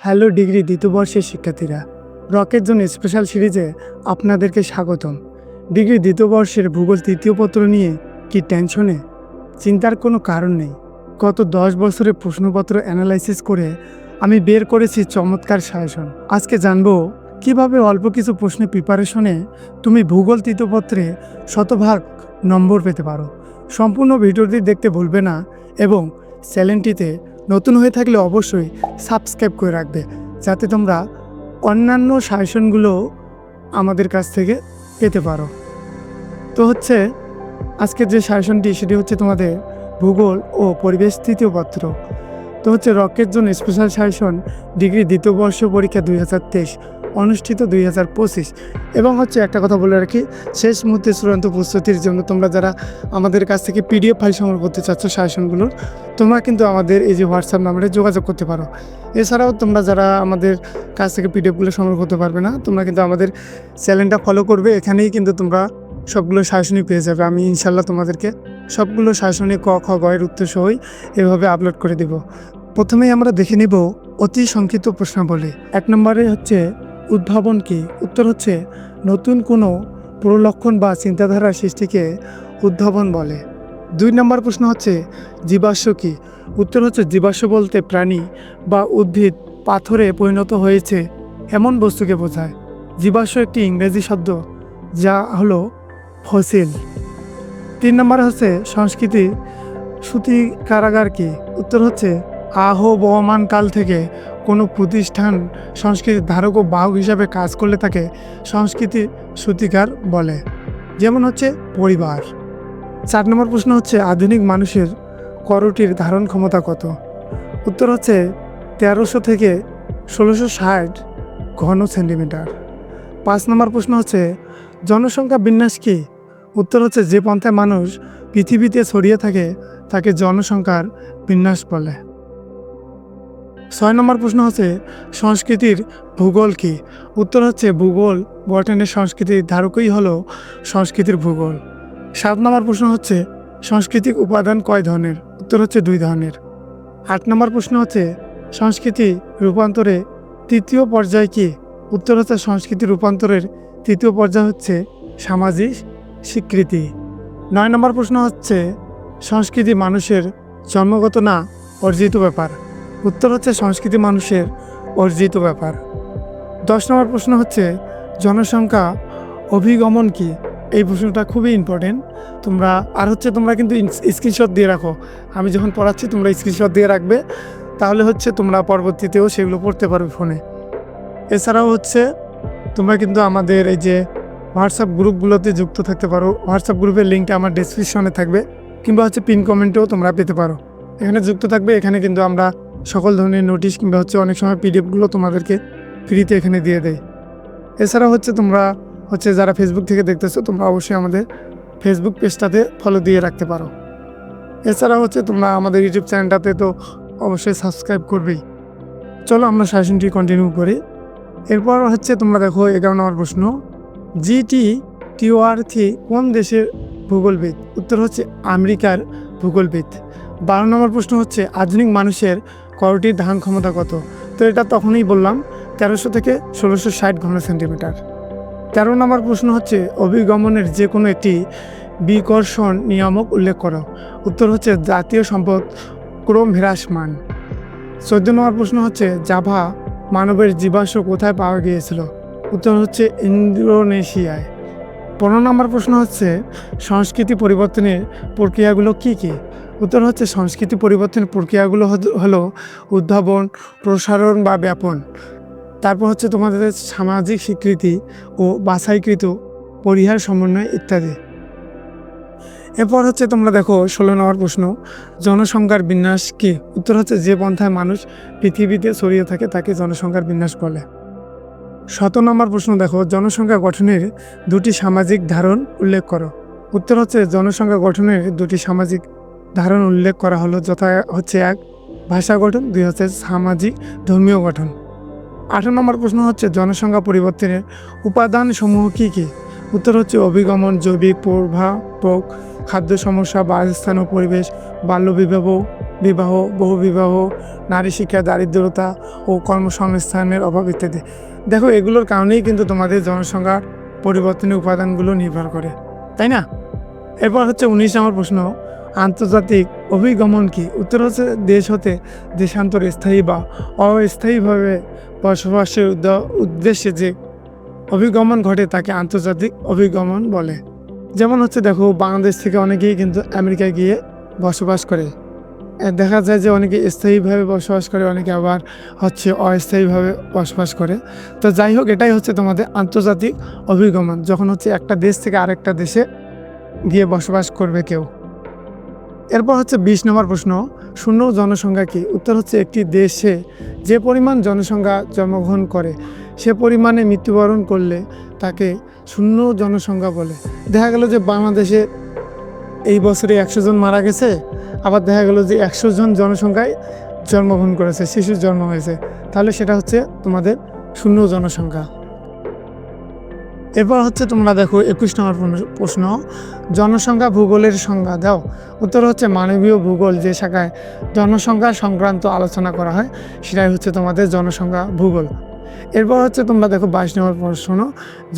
Hello degree দ্বিতীয় বর্ষের শিক্ষার্থীরা, রকের জন্য স্পেশাল সিরিজে আপনাদেরকে স্বাগতম। ডিগ্রি দ্বিতীয় বর্ষের ভূগোল তৃতীয় পত্র নিয়ে কি টেনশনে? চিন্তার কোনো কারণ নেই। গত 10 বছরের প্রশ্নপত্র অ্যানালাইসিস করে আমি বের করেছি চমৎকার সাজেশন। আজকে জানবো কিভাবে অল্প কিছু প্রশ্নের প্রিপারেশনে তুমি ভূগোল তৃতীয় পত্রে শতভাগ নম্বর পেতে পারো। সম্পূর্ণ ভিডিওটি দেখতে ভুলবে না এবং চ্যানেলটিতে নতুন হয়ে থাকলে অবশ্যই সাবস্ক্রাইব করে রাখবে, যাতে তোমরা অন্যান্য সাজেশনগুলো আমাদের কাছ থেকে পেতে পারো। তো আজকের যে সাজেশনটি সেটি হচ্ছে তোমাদের ভূগোল ও পরিবেশ তৃতীয় পত্র। তো রকের জন্য স্পেশাল সাজেশন ডিগ্রি দ্বিতীয় বর্ষ পরীক্ষা 2023 অনুষ্ঠিত 2025। এবং একটা কথা বলে রাখি, শেষ মুহূর্তে চূড়ান্ত প্রস্তুতির জন্য তোমরা যারা আমাদের কাছ থেকে পিডিএফ ফাইল সংগ্রহ করতে চাচ্ছ সাজেশনগুলোর, তোমরা কিন্তু আমাদের এই যে হোয়াটসঅ্যাপ নাম্বারে যোগাযোগ করতে পারো। এছাড়াও তোমরা যারা আমাদের কাছ থেকে পিডিএফগুলো সংগ্রহ করতে পারবে না, তোমরা কিন্তু আমাদের চ্যানেলটা ফলো করবে, এখানেই কিন্তু তোমরা সবগুলো সাজেশনই পেয়ে যাবে। আমি ইনশাল্লাহ তোমাদেরকে সবগুলো সাজেশনে ক খ গ এর উত্তর সহই এভাবে আপলোড করে দেব। প্রথমেই আমরা দেখে নিব অতি সংক্ষিপ্ত প্রশ্নাবলী। 1 নম্বরে উদ্ভাবন কি? উত্তর নতুন কোনো প্রলক্ষণ বা চিন্তাধারার সৃষ্টিকে উদ্ভাবন বলে। 2 নম্বর প্রশ্ন জীবাশ্ম কি? উত্তর জীবাশ্ম বলতে প্রাণী বা উদ্ভিদ পাথরে পরিণত হয়েছে এমন বস্তুকে বোঝায়। জীবাশ্ম একটি ইংরেজি শব্দ যা হলো ফসিল। 3 নম্বর সংস্কৃতি শ্রুতি কারাগার কি? উত্তর আহ্বমান কাল থেকে কোনো প্রতিষ্ঠান সংস্কৃতির ধারক ও বাহক হিসাবে কাজ করলে তাকে সংস্কৃতি শ্রুতিকার বলে, যেমন পরিবার। 4 নম্বর প্রশ্ন আধুনিক মানুষের করটির ধারণ ক্ষমতা কত? উত্তর 1300 থেকে 1660 ঘন সেন্টিমিটার। 5 নম্বর প্রশ্ন জনসংখ্যা বিন্যাস কি? উত্তর যে পন্থায় মানুষ পৃথিবীতে ছড়িয়ে থাকে তাকে জনসংখ্যার বিন্যাস বলে। 6 নম্বর প্রশ্ন সংস্কৃতির ভূগোল কি? উত্তর ভূগোল গঠনের সংস্কৃতির ধারকই হলো সংস্কৃতির ভূগোল। 7 নম্বর প্রশ্ন সাংস্কৃতিক উপাদান কয় ধরনের? উত্তর 2 ধরনের। 8 নম্বর প্রশ্ন সংস্কৃতি রূপান্তরে তৃতীয় পর্যায় কি? উত্তর সংস্কৃতি রূপান্তরের তৃতীয় পর্যায় সামাজিক স্বীকৃতি। 9 নম্বর প্রশ্ন সংস্কৃতি মানুষের জন্মগত না অর্জিত ব্যাপার? উত্তর সংস্কৃতি মানুষের অর্জিত ব্যাপার। 10 নম্বর প্রশ্ন জনসংখ্যা অভিগমন কি? এই প্রশ্নটা খুবই ইম্পর্টেন্ট। তোমরা তোমরা কিন্তু স্ক্রিনশট দিয়ে রাখো। আমি যখন পড়াচ্ছি তোমরা স্ক্রিনশট দিয়ে রাখবে, তাহলে তোমরা পরবর্তীতেও সেগুলো পড়তে পারবে ফোনে। এছাড়াও তোমরা কিন্তু আমাদের এই যে হোয়াটসঅ্যাপ গ্রুপগুলোতে যুক্ত থাকতে পারো। হোয়াটসঅ্যাপ গ্রুপের লিঙ্কটা আমার ডেসক্রিপশনে থাকবে, কিংবা পিন কমেন্টেও তোমরা পেতে পারো। এখানে যুক্ত থাকবে। এখানে কিন্তু আমরা সকল ধরনের নোটিশ কিংবা অনেক সময় পিডিএফগুলো তোমাদেরকে ফ্রিতে এখানে দিয়ে দেয়। এছাড়া তোমরা যারা ফেসবুক থেকে দেখতেছো, তোমরা অবশ্যই আমাদের ফেসবুক পেজটাতে ফলো দিয়ে রাখতে পারো। এছাড়া তোমরা আমাদের ইউটিউব চ্যানেলটাতে তো অবশ্যই সাবস্ক্রাইব করবেই। চলো আমরা সাজেশনটি কন্টিনিউ করি। এরপর তোমরা দেখো 11 নম্বর প্রশ্ন, GT-TORথি কোন দেশের ভূগোলবিদ? উত্তর আমেরিকার ভূগোলবিদ। 12 নম্বর প্রশ্ন আধুনিক মানুষের করটির ধারণ ক্ষমতা কত? তো এটা তখনই বললাম, 1300 থেকে 1660 ঘন সেন্টিমিটার। 13 নম্বর প্রশ্ন অভিগমনের যে কোনো একটি বিকর্ষণ নিয়ামক উল্লেখ করো। উত্তর জাতীয় সম্পদ ক্রম হ্রাসমান। 14 নম্বর প্রশ্ন জাভা মানবের জীবাশ্ম কোথায় পাওয়া গিয়েছিল? উত্তর ইন্দোনেশিয়ায়। 15 নম্বর প্রশ্ন সংস্কৃতি পরিবর্তনের প্রক্রিয়াগুলো কি কি? উত্তর সংস্কৃতি পরিবর্তনের প্রক্রিয়াগুলো হলো উদ্ভাবন, প্রসারণ বা ব্যাপন। তারপর তোমাদের সামাজিক স্বীকৃতি ও বাছাইকৃত পরিহার সমন্বয় ইত্যাদি। এরপর তোমরা দেখো 16 নম্বর প্রশ্ন, জনসংখ্যার বিন্যাস কি? উত্তর যে পন্থায় মানুষ পৃথিবীতে ছড়িয়ে থাকে তাকে জনসংখ্যার বিন্যাস বলে। 17 নম্বর প্রশ্ন দেখো, জনসংখ্যা গঠনের 2টি সামাজিক ধারণ উল্লেখ করো। উত্তর জনসংখ্যা গঠনের 2টি সামাজিক ধারণ উল্লেখ করা হলো, যথা 1 ভাষা গঠন, 2 সামাজিক ধর্মীয় গঠন। 18 নম্বর প্রশ্ন জনসংখ্যা পরিবর্তনের উপাদান সমূহ কি কি? উত্তর অভিগমন, জৈবিক প্রভাবক, খাদ্য সমস্যা, বাসস্থান ও পরিবেশ, বাল্যবিবাহ, বিবাহ, বহুবিবাহ, নারী শিক্ষা, দারিদ্রতা ও কর্মসংস্থানের অভাব ইত্যাদি। দেখো, এগুলোর কারণেই কিন্তু তোমাদের জনসংখ্যার পরিবর্তনের উপাদানগুলো নির্ভর করে, তাই না? এরপর হচ্ছে 19 নম্বর প্রশ্ন, আন্তর্জাতিক অভিগমন কি? উত্তর হচ্ছে দেশ হতে দেশান্তর স্থায়ী বা অস্থায়ীভাবে বসবাসের উদ্দেশ্যে যে অভিগমন ঘটে তাকে আন্তর্জাতিক অভিগমন বলে। যেমন হচ্ছে দেখো, বাংলাদেশ থেকে অনেকেই কিন্তু আমেরিকায় গিয়ে বসবাস করে। দেখা যায় যে অনেকে স্থায়ীভাবে বসবাস করে, অনেকে আবার হচ্ছে অস্থায়ীভাবে বসবাস করে। তো যাই হোক, এটাই হচ্ছে তোমাদের আন্তর্জাতিক অভিগমন, যখন হচ্ছে একটা দেশ থেকে আরেকটা দেশে গিয়ে বসবাস করবে কেউ। এরপর হচ্ছে 20 নম্বর প্রশ্ন, শূন্য জনসংখ্যা কি? উত্তর হচ্ছে একটি দেশে যে পরিমাণ জনসংখ্যা জন্মগ্রহণ করে সে পরিমাণে মৃত্যুবরণ করলে তাকে শূন্য জনসংখ্যা বলে। দেখা গেল যে বাংলাদেশে এই বছরে 100 জন মারা গেছে, আবার দেখা গেল যে 100 জন জনসংখ্যায় জন্মগ্রহণ করেছে, শিশুর জন্ম হয়েছে, তাহলে সেটা হচ্ছে তোমাদের শূন্য জনসংখ্যা। এরপর হচ্ছে তোমরা দেখো 21 নম্বর প্রশ্ন, জনসংখ্যা ভূগোলের সংজ্ঞা দাও। উত্তর হচ্ছে মানবীয় ভূগোল যে শাখায় জনসংখ্যা সংক্রান্ত আলোচনা করা হয় সেটাই হচ্ছে তোমাদের জনসংখ্যা ভূগোল। এরপর হচ্ছে তোমরা দেখো 22 নম্বর প্রশ্ন,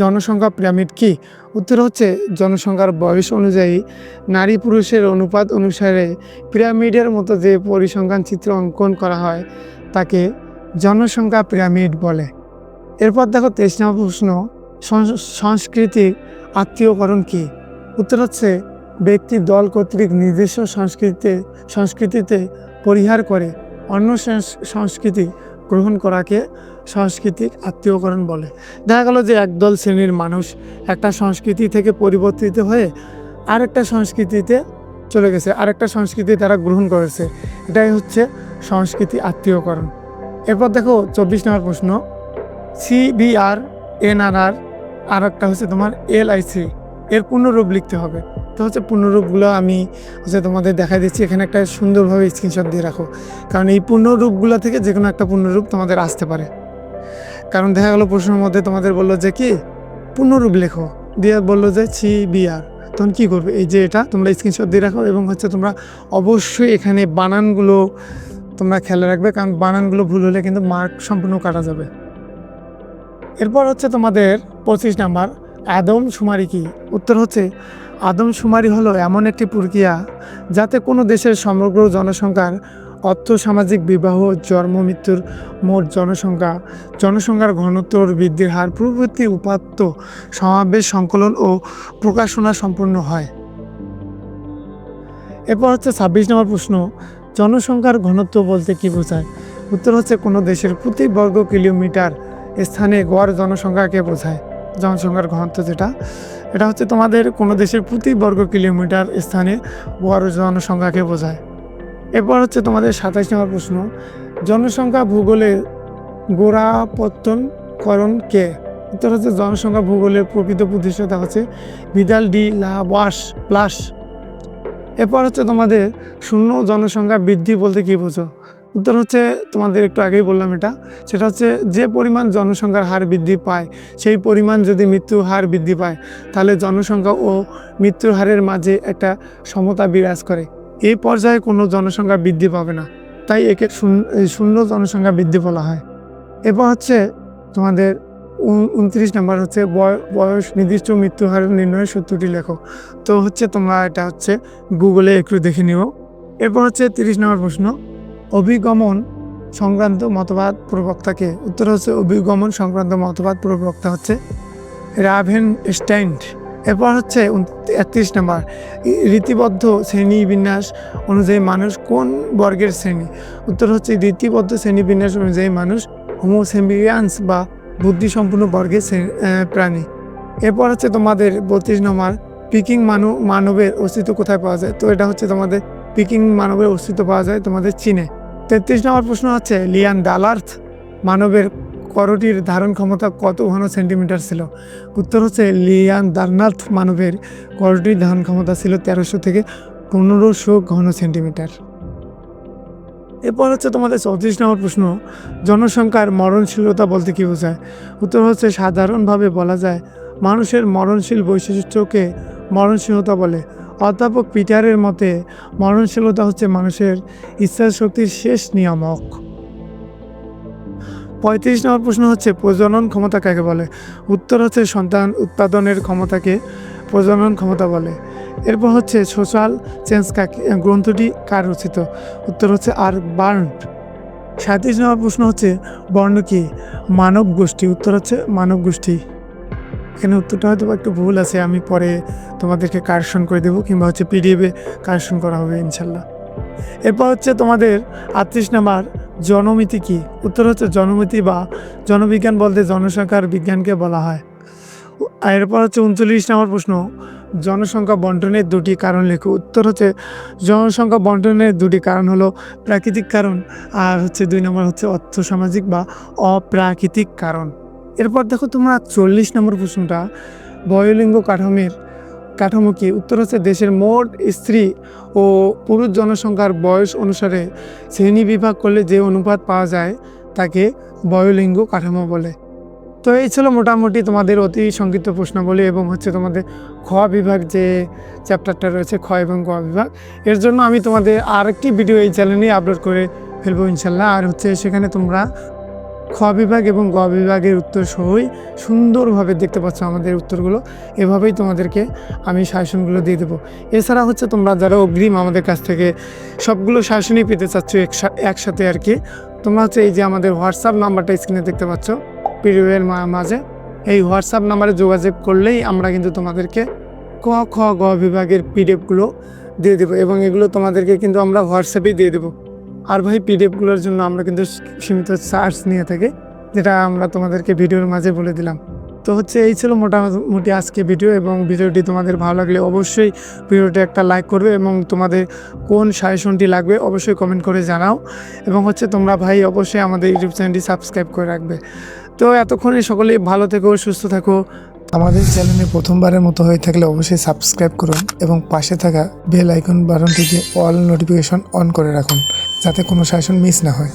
জনসংখ্যা পিরামিড কি? উত্তর হচ্ছে জনসংখ্যার বয়স অনুযায়ী নারী পুরুষের অনুপাত অনুসারে পিরামিডের মতো যে পরিসংখ্যান চিত্র অঙ্কন করা হয় তাকে জনসংখ্যা পিরামিড বলে। এরপর দেখো 23 নম্বর প্রশ্ন, সাংস্কৃতিক আত্মীয়করণ কি? উত্তর হচ্ছে ব্যক্তি দল কর্তৃক নিজস্ব সংস্কৃতিতে পরিহার করে অন্য সংস্কৃতি গ্রহণ করাকে সাংস্কৃতিক আত্মীয়করণ বলে। দেখা গেল যে একদল শ্রেণীর মানুষ একটা সংস্কৃতি থেকে পরিবর্তিত হয়ে আরেকটা সংস্কৃতিতে চলে গেছে, আরেকটা সংস্কৃতি তারা গ্রহণ করেছে, এটাই হচ্ছে সংস্কৃতি আত্মীয়করণ। এরপর দেখো 24 নম্বর প্রশ্ন, CBR, NRR আর একটা হচ্ছে তোমার LIC এর পূর্ণরূপ লিখতে হবে। তো হচ্ছে পূর্ণরূপগুলো আমি হচ্ছে তোমাদের দেখাই দিচ্ছি, এখানে একটা সুন্দরভাবে স্ক্রিনশট দিয়ে রাখো, কারণ এই পূর্ণরূপগুলো থেকে যে কোনো একটা পূর্ণরূপ তোমাদের আসতে পারে। কারণ দেখা গেলো প্রশ্নের মধ্যে তোমাদের বললো যে কি পূর্ণরূপ লেখো, দিয়ে বললো যে CBR, তখন কী করবে? এই যে এটা তোমরা স্ক্রিনশট দিয়ে রাখো এবং হচ্ছে তোমরা অবশ্যই এখানে বানানগুলো তোমরা খেয়াল রাখবে, কারণ বানানগুলো ভুল হলে কিন্তু মার্ক সম্পূর্ণ কাটা যাবে। এরপর হচ্ছে তোমাদের 25 নাম্বার, আদমশুমারি কি? উত্তর হচ্ছে আদমশুমারি হলো এমন একটি প্রক্রিয়া যাতে কোনো দেশের সমগ্র জনসংখ্যার সামাজিক বিবাহ, জন্ম, মৃত্যুর মোট জনসংখ্যার ঘনত্ব, বৃদ্ধির হার প্রভৃতি উপাত্ত সমাবেশ, সংকলন ও প্রকাশনা সম্পন্ন হয়। এরপর হচ্ছে 26 নম্বর প্রশ্ন, জনসংখ্যার ঘনত্ব বলতে কি বোঝায়? উত্তর হচ্ছে কোনো দেশের প্রতি বর্গ কিলোমিটার স্থানে গড় জনসংখ্যাকে বোঝায়। জনসংখ্যার ঘনত্ব এটা হচ্ছে তোমাদের কোনো দেশের প্রতি বর্গ কিলোমিটার স্থানে গড় জনসংখ্যাকে বোঝায়। এরপর হচ্ছে তোমাদের 27 নম্বর প্রশ্ন, জনসংখ্যা ভূগোলে গোড়াপত্তনকরণ কে? উত্তর হচ্ছে জনসংখ্যা ভূগোলের প্রকৃত প্রতিষ্ঠাতা হচ্ছে ভিদাল ডি লা প্লাস। এরপর হচ্ছে তোমাদের শূন্য জনসংখ্যা বৃদ্ধি বলতে কি বোঝো? উত্তর হচ্ছে তোমাদের একটু আগেই বললাম, সেটা হচ্ছে যে পরিমাণ জনসংখ্যার হার বৃদ্ধি পায় সেই পরিমাণ যদি মৃত্যুর হার বৃদ্ধি পায় তাহলে জনসংখ্যা ও মৃত্যুর হারের মাঝে একটা সমতা বিরাজ করে, এই পর্যায়ে কোনো জনসংখ্যা বৃদ্ধি পাবে না, তাই একে শূন্য জনসংখ্যা বৃদ্ধি বলা হয়। এরপর হচ্ছে তোমাদের 29 নাম্বার হচ্ছে বয়স নির্দিষ্ট মৃত্যু হার নির্ণয়ের সূত্রটি লেখো। তো হচ্ছে তোমরা এটা হচ্ছে গুগলে একটু দেখে নিও। এরপর হচ্ছে 30 নম্বর প্রশ্ন, অভিগমন সংক্রান্ত মতবাদ প্রবক্তাকে? উত্তর হচ্ছে অভিগমন সংক্রান্ত মতবাদ প্রবক্তা হচ্ছে রাভেনস্টাইন। এরপর হচ্ছে 31 নম্বর, রীতিবদ্ধ শ্রেণীবিন্যাস অনুযায়ী মানুষ কোন বর্গের শ্রেণী? উত্তর হচ্ছে রীতিবদ্ধ শ্রেণীবিন্যাস অনুযায়ী মানুষ হোমোসেপিয়ান্স বা বুদ্ধিসম্পন্ন বর্গের প্রাণী। এরপর হচ্ছে তোমাদের 32 নম্বর, পিকিং মানবের অস্তিত্ব কোথায় পাওয়া যায়? তো এটা হচ্ছে তোমাদের পিকিং মানবের অস্তিত্ব পাওয়া যায় তোমাদের চীনে। 33 নম্বর প্রশ্ন হচ্ছে লিয়ান ডালার্থ মানবের করটির ধারণ ক্ষমতা কত ঘন সেন্টিমিটার ছিল? উত্তর হচ্ছে লিয়ান ডালার্থ মানবের করটির ধারণ ক্ষমতা ছিল 1300 থেকে 1500 ঘন সেন্টিমিটার। এরপর হচ্ছে তোমাদের 34 নম্বর প্রশ্ন, জনসংখ্যার মরণশীলতা বলতে কী বোঝায়? উত্তর হচ্ছে সাধারণভাবে বলা যায় মানুষের মরণশীল বৈশিষ্ট্যকে মরণশীলতা বলে। অধ্যাপক পিটারের মতে মরণশীলতা হচ্ছে মানুষের ইচ্ছা শক্তির শেষ নিয়ামক। 35 নম্বর প্রশ্ন হচ্ছে প্রজনন ক্ষমতা কাকে বলে? উত্তর হচ্ছে সন্তান উৎপাদনের ক্ষমতাকে প্রজনন ক্ষমতা বলে। এরপর হচ্ছে সোশ্যাল চেঞ্জ কাকে গ্রন্থটি কার রচিত? উত্তর হচ্ছে আর বার্নড। 37 নম্বর প্রশ্ন হচ্ছে বর্ণ কি? মানব গোষ্ঠী। উত্তর হচ্ছে মানব গোষ্ঠী। এখানে উত্তরটা হয়তো একটু ভুল আছে, আমি পরে তোমাদেরকে কারেকশন করে দেবো, কিংবা হচ্ছে পিডিএফে কারেকশন করা হবে ইনশাল্লাহ। এরপর হচ্ছে তোমাদের 38 নাম্বার জনমিতি কি? উত্তর হচ্ছে জনমিতি বা জনবিজ্ঞান বলতে জনসংখ্যার বিজ্ঞানকে বলা হয়। আর এরপর হচ্ছে 39 নম্বর প্রশ্ন জনসংখ্যা বন্টনের দুটি কারণ লেখো। উত্তর হচ্ছে জনসংখ্যা বন্টনের দুটি কারণ হলো প্রাকৃতিক কারণ আর হচ্ছে 2 নম্বর হচ্ছে অর্থসামাজিক বা অপ্রাকৃতিক কারণ। এরপর দেখো তোমরা 40 নম্বর প্রশ্নটা বয়োলিঙ্গ কাঠামো কি? উত্তর হচ্ছে দেশের মোট স্ত্রী ও পুরুষ জনসংখ্যার বয়স অনুসারে শ্রেণী বিভাগ করলে যে অনুপাত পাওয়া যায় তাকে বয়োলিঙ্গ কাঠামো বলে। তো এই ছিল মোটামুটি তোমাদের অতি সংক্ষিপ্ত প্রশ্নাবলী এবং হচ্ছে তোমাদের খ বিভাগ যে চ্যাপ্টারটা রয়েছে খ এবং গ বিভাগ, এর জন্য আমি তোমাদের আরেকটি ভিডিও এই চ্যানেলেই আপলোড করে ফেলবো ইনশাল্লাহ। আর হচ্ছে সেখানে তোমরা খ বিভাগ এবং গ বিভাগের উত্তর সহই সুন্দরভাবে দেখতে পাচ্ছ আমাদের উত্তরগুলো, এভাবেই তোমাদেরকে আমি সাজেশনগুলো দিয়ে দেবো। এছাড়া হচ্ছে তোমরা যারা অগ্রিম আমাদের কাছ থেকে সবগুলো সাজেশনই পেতে চাচ্ছ একসাথে আর কি, তোমরা হচ্ছে এই যে আমাদের হোয়াটসঅ্যাপ নাম্বারটা স্ক্রিনে দেখতে পাচ্ছ পিডিএফের মাঝে, এই হোয়াটসঅ্যাপ নাম্বারে যোগাযোগ করলেই আমরা কিন্তু তোমাদেরকে ক খ গ বিভাগের পিডিএফগুলো দিয়ে দেবো এবং এগুলো তোমাদেরকে কিন্তু আমরা হোয়াটসঅ্যাপেই দিয়ে দেবো। আর ভাই পিডিএফগুলোর জন্য আমরা কিন্তু সীমিত চার্জ নিয়ে থাকি, যেটা আমরা তোমাদেরকে ভিডিওর মাঝে বলে দিলাম। তো হচ্ছে এই ছিল মোটামুটি আজকে ভিডিও, এবং ভিডিওটি তোমাদের ভালো লাগলে অবশ্যই ভিডিওটি একটা লাইক করবে এবং তোমাদের কোন সাজেশনটি লাগবে অবশ্যই কমেন্ট করে জানাও, এবং হচ্ছে তোমরা ভাই অবশ্যই আমাদের ইউটিউব চ্যানেলটি সাবস্ক্রাইব করে রাখবে। তো এতক্ষণে সকলেই ভালো থেকো, সুস্থ থাকো। আমাদের চ্যানেলে প্রথমবারের মতো হয়ে থাকলে অবশ্যই সাবস্ক্রাইব করুন এবং পাশে থাকা বেল আইকন বাটনটিতে অল নোটিফিকেশন অন করে রাখুন, যাতে কোনো সাজেশন মিস না হয়।